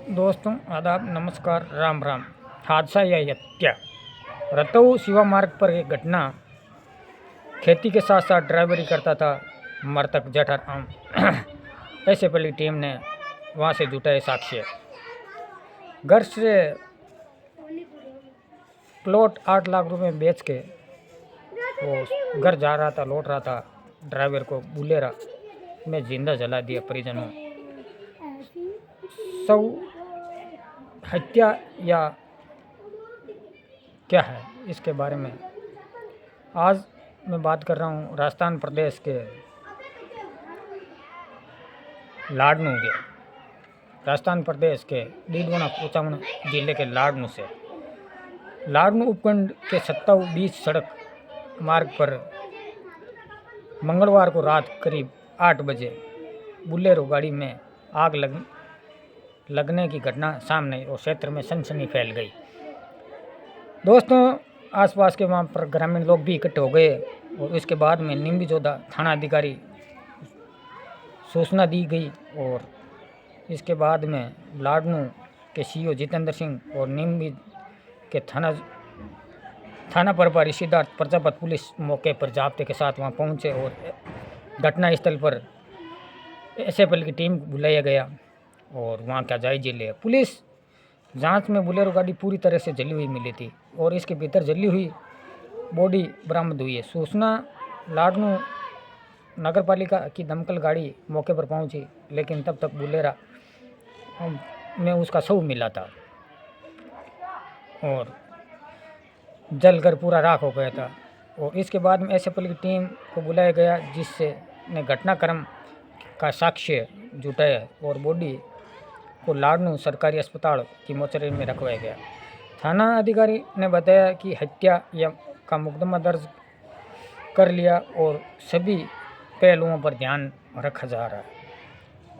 दोस्तों आदाब, नमस्कार, राम राम। हादसा या हत्या। रतऊ शिवा मार्ग पर एक घटना। खेती के साथ साथ ड्राइवरी करता था मृतक जठराम। ऐसे पहली टीम ने वहां से जुटाए साक्ष्य। घर से प्लॉट 8 लाख रुपए बेच के वो घर जा रहा था, लौट रहा था। ड्राइवर को बुलेरा में जिंदा जला दिया परिजनों। सब हत्या या क्या है, इसके बारे में आज मैं बात कर रहा हूँ। राजस्थान प्रदेश के लाडनू के राजस्थान प्रदेश के डीडवाना कुचामन जिले के लाडनू से। लाडनू उपखंड के 27-20 सड़क मार्ग पर मंगलवार को रात करीब 8 बजे बुलेरो गाड़ी में आग लगने की घटना सामने और क्षेत्र में सनसनी फैल गई। दोस्तों, आसपास के वहाँ पर ग्रामीण लोग भी इकट्ठे हो गए और इसके बाद में निम्बीजोदा थाना अधिकारी सूचना दी गई और इसके बाद में लाडनू के सीओ जितेंद्र सिंह और निम्बी के थाना प्रभारी सिद्धार्थ प्रजापत पुलिस मौके पर जाब्ते के साथ वहाँ पहुँचे और घटनास्थल पर एसएफएल की टीम को बुलाया गया और वहाँ का जायजे लिया। पुलिस जांच में बुलेरो गाड़ी पूरी तरह से जली हुई मिली थी और इसके भीतर जली हुई बॉडी बरामद हुई है। सूचना लाडनू नगर पालिका की दमकल गाड़ी मौके पर पहुंची, लेकिन तब तक बुलेरा में उसका शव मिला था और जलकर पूरा राख हो गया था। और इसके बाद में एसएफएल की टीम को बुलाया गया, जिससे ने घटनाक्रम का साक्ष्य जुटाया और बॉडी को लाडनू सरकारी अस्पताल की मोर्चरी में रखवाया गया। थाना अधिकारी ने बताया कि हत्या का मुकदमा दर्ज कर लिया और सभी पहलुओं पर ध्यान रखा जा रहा है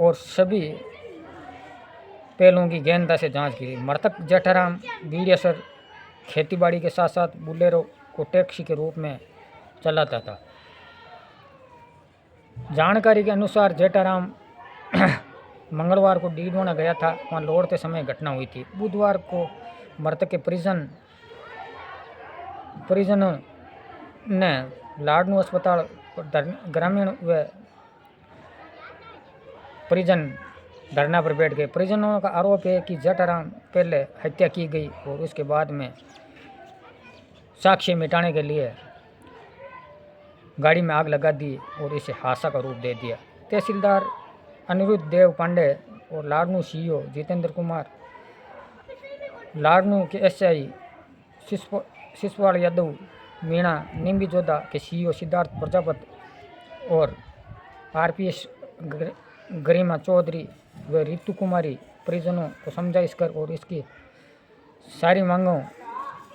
और सभी पहलुओं की गहनता से जांच की। मृतक जठराम बीड़ियासर खेतीबाड़ी के साथ साथ बुलेरो को टैक्सी के रूप में चलाता था। जानकारी के अनुसार जेठाराम मंगलवार को डीडवाना गया था, वहाँ लौटते समय घटना हुई थी। बुधवार को मृतक के परिजनों ने लाडनू अस्पताल ग्रामीण व परिजन धरना पर बैठ गए। परिजनों का आरोप है कि जठराम पहले हत्या की गई और उसके बाद में साक्ष्य मिटाने के लिए गाड़ी में आग लगा दी और इसे हादसा का रूप दे दिया। तहसीलदार अनिरुद्ध देव पांडे और लाडनू सीईओ जितेंद्र कुमार, लाडनू के एसआई शिशपाल यादव मीणा, निम्बीजोदा के सीईओ सिद्धार्थ प्रजापत और आरपीएस गरिमा चौधरी व रितु कुमारी परिजनों को समझाइश कर और इसकी सारी मांगों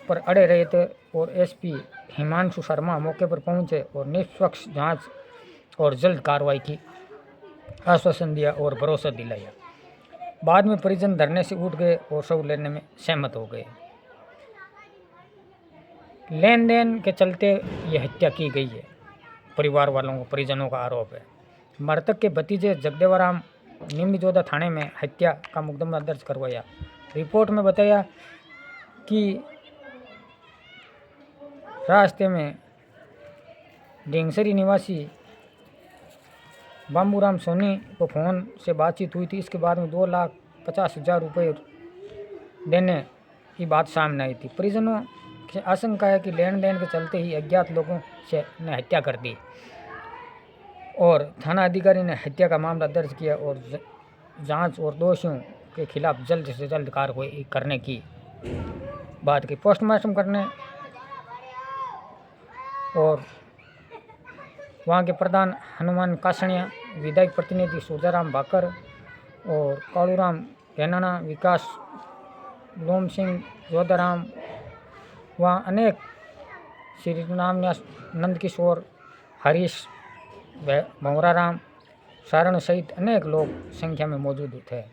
पर अड़े रहे थे और एसपी हिमांशु शर्मा मौके पर पहुंचे और निष्पक्ष जांच और जल्द कार्रवाई की आश्वासन दिया और भरोसा दिलाया। बाद में परिजन धरने से उठ गए और शव लेने में सहमत हो गए। लेन देन के चलते यह हत्या की गई है, परिवार वालों को परिजनों का आरोप है। मृतक के भतीजे जगदेवाराम निम्बीजोदा थाने में हत्या का मुकदमा दर्ज करवाया। रिपोर्ट में बताया कि रास्ते में ढींगसरी निवासी बाबूराम सोनी को फ़ोन से बातचीत हुई थी। इसके बाद में 2,50,000 रुपये देने की बात सामने आई थी। परिजनों की आशंका है कि लेन देन के चलते ही अज्ञात लोगों से ने हत्या कर दी और थाना अधिकारी ने हत्या का मामला दर्ज किया और जांच और दोषियों के खिलाफ जल्द से जल्द कार्रवाई करने की बात की। पोस्टमार्टम करने और वहाँ के प्रधान हनुमान कासणिया, विधायक प्रतिनिधि सूरजाराम भाकर और कालूराम रेनाना, विकास लोम सिंह जोधाराम, वहाँ अनेक श्री रामन्यास नंदकिशोर, हरीश भंवराराम, सारण सहित अनेक लोग संख्या में मौजूद थे।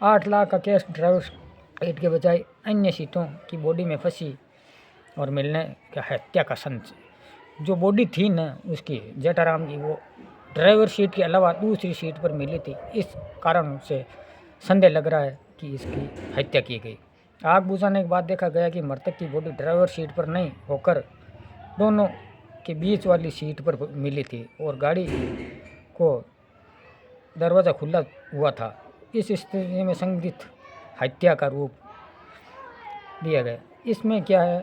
8 लाख का कैश ड्राइवर सीट के बजाय अन्य सीटों की बॉडी में फंसी और मिलने का हत्या का संशय। जो बॉडी थी न उसकी जेठाराम की, वो ड्राइवर सीट के अलावा दूसरी सीट पर मिली थी। इस कारण से संदेह लग रहा है कि इसकी हत्या की गई। आग बुझाने के बाद देखा गया कि मृतक की बॉडी ड्राइवर सीट पर नहीं होकर दोनों के बीच वाली सीट पर मिली थी और गाड़ी को दरवाज़ा खुला हुआ था। इस स्थिति में संदिग्ध हत्या का रूप दिया गया। इसमें क्या है,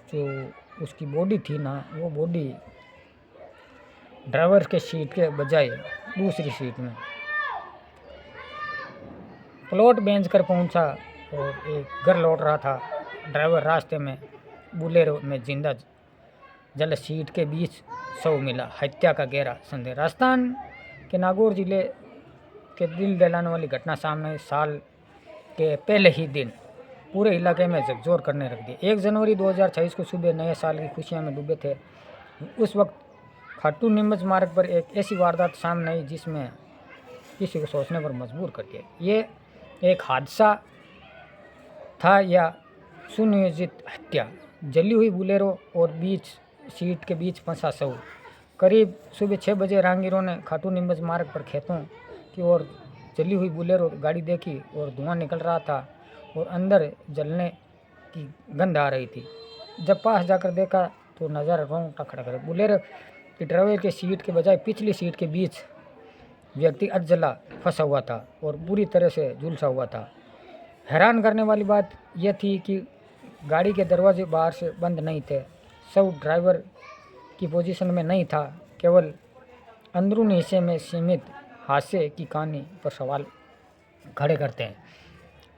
जो उसकी बॉडी थी ना, वो बॉडी ड्राइवर के सीट के बजाय दूसरी सीट में प्लॉट बेंच कर पहुंचा और एक घर लौट रहा था। ड्राइवर रास्ते में बुलेरो में जिंदा जल सीट के बीच शव मिला। हत्या का गहरा संदेह। राजस्थान के नागौर जिले के दिल दहलाने वाली घटना सामने आई। साल के पहले ही दिन पूरे इलाके में झकझोर करने रख दी। 1 जनवरी 2026 को सुबह नए साल की खुशियां में डूबे थे। उस वक्त खाटू नीमच मार्ग पर एक ऐसी वारदात सामने आई जिसमें किसी को सोचने पर मजबूर कर दिया। ये एक हादसा था या सुनियोजित हत्या। जली हुई बुलेरो और बीच सीट के बीच फंसा शव। करीब सुबह 6 बजे राहगीरों ने खाटू नीमच मार्ग पर खेतों की ओर जली हुई बुलेरो गाड़ी देखी और धुआं निकल रहा था और अंदर जलने की गंध आ रही थी। जब पास जाकर देखा तो नज़ारा रोंगटा खड़ा कर। बुलेरो की ड्राइवर के सीट के बजाय पिछली सीट के बीच व्यक्ति अधजला फंसा हुआ था और बुरी तरह से झुलसा हुआ था। हैरान करने वाली बात यह थी कि गाड़ी के दरवाजे बाहर से बंद नहीं थे। शव ड्राइवर की पोजीशन में नहीं था, केवल अंदरूनी हिस्से में सीमित। हादसे की कहानी पर सवाल खड़े करते हैं।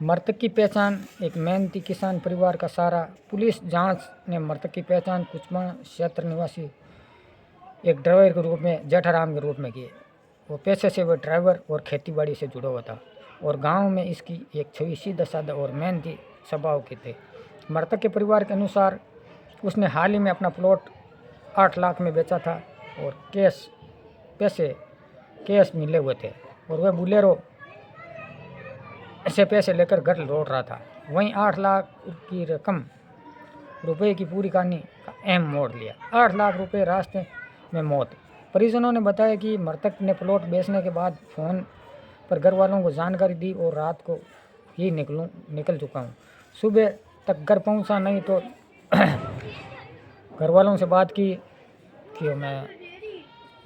मृतक की पहचान एक मेहनती किसान परिवार का सहारा। पुलिस जांच ने मृतक की पहचान कुचमा क्षेत्र निवासी एक ड्राइवर के रूप में जेठाराम के रूप में की। वो पेशे से वह ड्राइवर और खेतीबाड़ी से जुड़ा हुआ था और गांव में इसकी एक छवि सीधा साधा और मेहनती स्वभाव के थे। मृतक के परिवार के अनुसार उसने हाल ही में अपना प्लॉट 8 लाख में बेचा था और कैश मिले हुए थे और वह बुलेरो से पैसे लेकर घर लौट रहा था। वहीं 8 लाख की रुपए की पूरी कहानी का अहम मोड़ लिया। 8 लाख रुपए रास्ते में मौत। परिजनों ने बताया कि मृतक ने प्लॉट बेचने के बाद फ़ोन पर घर वालों को जानकारी दी और रात को ही निकल चुका हूँ। सुबह तक घर पहुँचा नहीं तो घर वालों से बात की कि मैं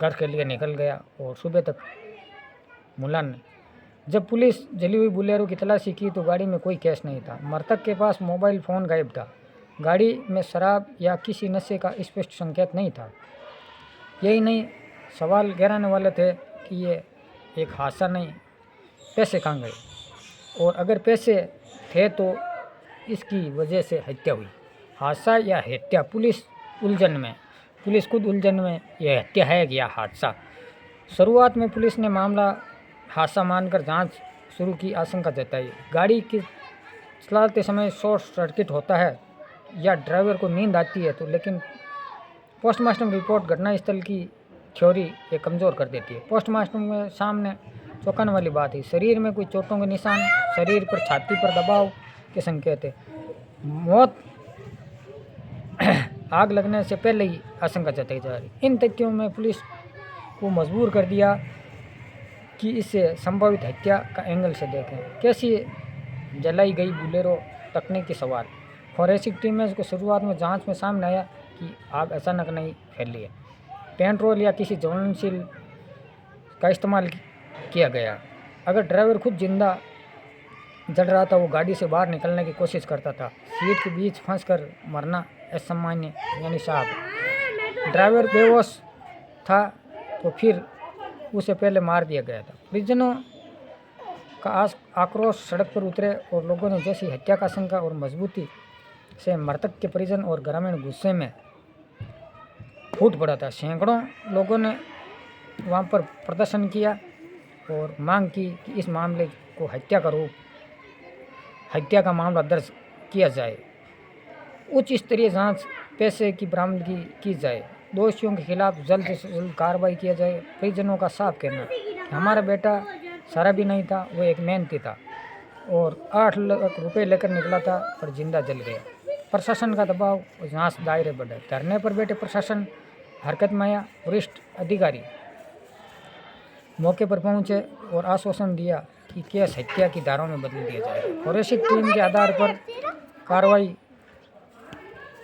घर के लिए निकल गया और सुबह तक मुलान नहीं। जब पुलिस जली हुई बुलेरो की तलाशी की तो गाड़ी में कोई कैश नहीं था। मृतक के पास मोबाइल फ़ोन गायब था। गाड़ी में शराब या किसी नशे का स्पष्ट संकेत नहीं था। यही नहीं, सवाल गहराने वाले थे कि ये एक हादसा नहीं, पैसे कहाँ गए, और अगर पैसे थे तो इसकी वजह से हत्या हुई। हादसा या हत्या, पुलिस खुद उलझन में, यह हत्या है या हादसा। शुरुआत में पुलिस ने मामला हादसा मानकर जांच शुरू की आशंका जताई। गाड़ी की चलाते समय शॉर्ट सर्किट होता है या ड्राइवर को नींद आती है तो, लेकिन पोस्टमार्टम रिपोर्ट घटनास्थल की थ्योरी ये कमज़ोर कर देती है। पोस्टमार्टम में सामने चौंकाने वाली बात है, शरीर में कोई चोटों के निशान, शरीर पर छाती पर दबाव के संकेत है। मौत आग लगने से पहले ही आशंका जताई जा रही। इन तथ्यों में पुलिस को मजबूर कर दिया कि इसे संभावित हत्या का एंगल से देखें। कैसी जलाई गई बुलेरो, तकनीकी सवाल। फॉरेंसिक टीम को शुरुआत में जांच में सामने आया कि आग अचानक नहीं फैली है, पेट्रोल या किसी ज्वलनशील का इस्तेमाल किया गया। अगर ड्राइवर खुद जिंदा जल रहा था, वो गाड़ी से बाहर निकलने की कोशिश करता था। सीट के बीच फंसकर मरना असामान्य यानी साहब। ड्राइवर बेहोश था तो फिर उसे पहले मार दिया गया था। परिजनों का आक्रोश सड़क पर उतरे और लोगों ने जैसी हत्या का आशंका और मजबूती से मृतक के परिजन और ग्रामीण गुस्से में फूट पड़ा था। सैकड़ों लोगों ने वहां पर प्रदर्शन किया और मांग की कि इस मामले को हत्या का मामला दर्ज किया जाए, उच्च स्तरीय जांच, पैसे की बरामदगी की जाए, दोषियों के खिलाफ जल्द से जल्द कार्रवाई किया जाए। परिजनों का साफ कहना कि हमारा बेटा शराबी नहीं था, वो एक मेहनती था और 8 लाख रुपए लेकर निकला था पर जिंदा जल गया। प्रशासन का दबाव और जांच दायरे बढ़े। धरने पर बैठे प्रशासन हरकत में आया। वरिष्ठ अधिकारी मौके पर पहुंचे और आश्वासन दिया कि कि केस हत्या की धाराओं में बदल दिया जाएगा। फोरेंसिक टीम के आधार पर कार्रवाई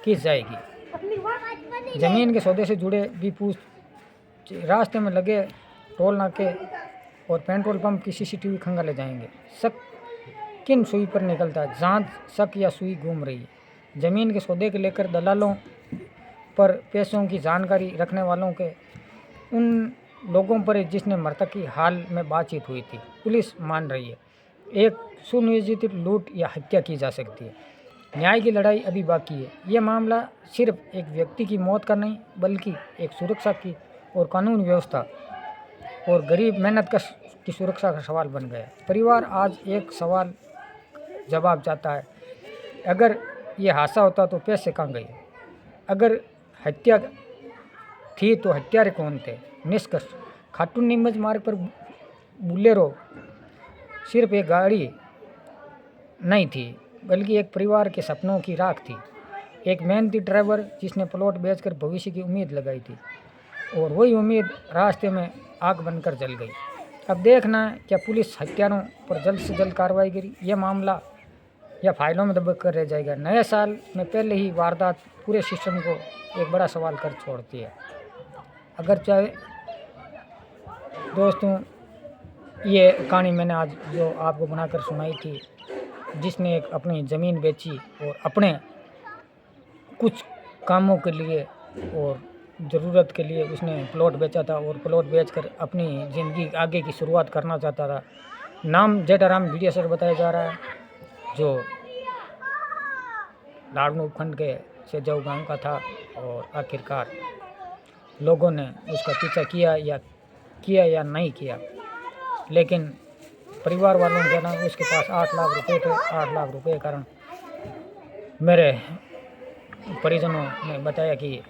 की जाएगी। जमीन के सौदे से जुड़े भी पूछ रास्ते में लगे टोल नाके और पेट्रोल पंप की सीसीटीवी खंगाले जाएंगे। शक किन सुई पर निकलता है, जांच शक या सुई घूम रही है। जमीन के सौदे के लेकर दलालों पर पैसों की जानकारी रखने वालों के उन लोगों पर जिसने मृतक की हाल में बातचीत हुई थी। पुलिस मान रही है एक सुनियोजित लूट या हत्या की जा सकती है। न्याय की लड़ाई अभी बाकी है। यह मामला सिर्फ एक व्यक्ति की मौत का नहीं बल्कि एक सुरक्षा की और कानून व्यवस्था और गरीब मेहनत की सुरक्षा का सवाल बन गया। परिवार आज एक सवाल जवाब चाहता है, अगर ये हादसा होता तो पैसे कहाँ गए, अगर हत्या थी तो हत्यारे कौन थे। निष्कर्ष, खाटू नीमच मार्ग पर बुलेरो सिर्फ एक गाड़ी नहीं थी बल्कि एक परिवार के सपनों की राख थी। एक मेहनती ड्राइवर जिसने प्लॉट बेचकर भविष्य की उम्मीद लगाई थी और वही उम्मीद रास्ते में आग बनकर जल गई। अब देखना है क्या पुलिस हत्यारों पर जल्द से जल्द कार्रवाई करी, यह मामला या फाइलों में दबक कर रह जाएगा। नए साल में पहले ही वारदात पूरे सिस्टम को एक बड़ा सवाल कर छोड़ती है। अगर चाहे दोस्तों, ये कहानी मैंने आज जो आपको बनाकर सुनाई थी, जिसने एक अपनी ज़मीन बेची और अपने कुछ कामों के लिए और ज़रूरत के लिए उसने प्लॉट बेचा था और प्लॉट बेचकर अपनी ज़िंदगी आगे की शुरुआत करना चाहता था। नाम जेठाराम वीडियो बताया जा रहा है, जो लाड़नू उपखंड के सेजाऊ गांव का था और आखिरकार लोगों ने उसका पीछा किया या नहीं किया, लेकिन परिवार वालों के ना उसके पास 8 लाख रुपए थे। 8 लाख रुपए के कारण मेरे परिजनों ने बताया कि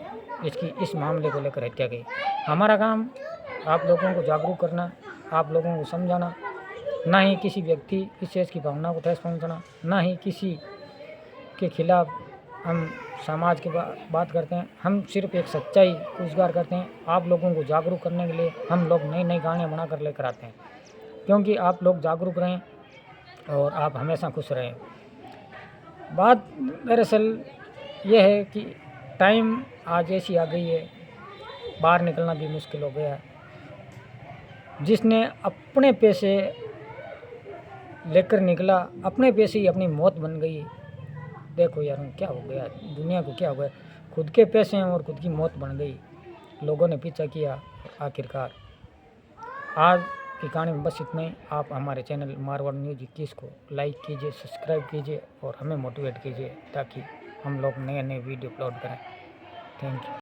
इसकी इस मामले को लेकर हत्या की। हमारा काम आप लोगों को जागरूक करना, आप लोगों को समझाना, ना ही किसी व्यक्ति विशेष की भावना को ठेस पहुँचाना, ना ही किसी के खिलाफ हम समाज की बात करते हैं। हम सिर्फ एक सच्चाई को उजागर करते हैं। आप लोगों को जागरूक करने के लिए हम लोग नई नई कहानियाँ बनाकर लेकर आते हैं, क्योंकि आप लोग जागरूक रहें और आप हमेशा खुश रहें। बात दरअसल यह है कि टाइम आज ऐसी आ गई है, बाहर निकलना भी मुश्किल हो गया है। जिसने अपने पैसे लेकर निकला, अपने पैसे ही अपनी मौत बन गई। देखो यार, क्या हो गया दुनिया को, क्या हो गया, खुद के पैसे हैं और खुद की मौत बन गई। लोगों ने पीछा किया, आखिरकार आज की कहानी में बस इतना ही। आप हमारे चैनल मारवाड़ न्यूज़ 21 को लाइक कीजिए, सब्सक्राइब कीजिए और हमें मोटिवेट कीजिए ताकि हम लोग नए नए वीडियो अपलोड करें। Thank you.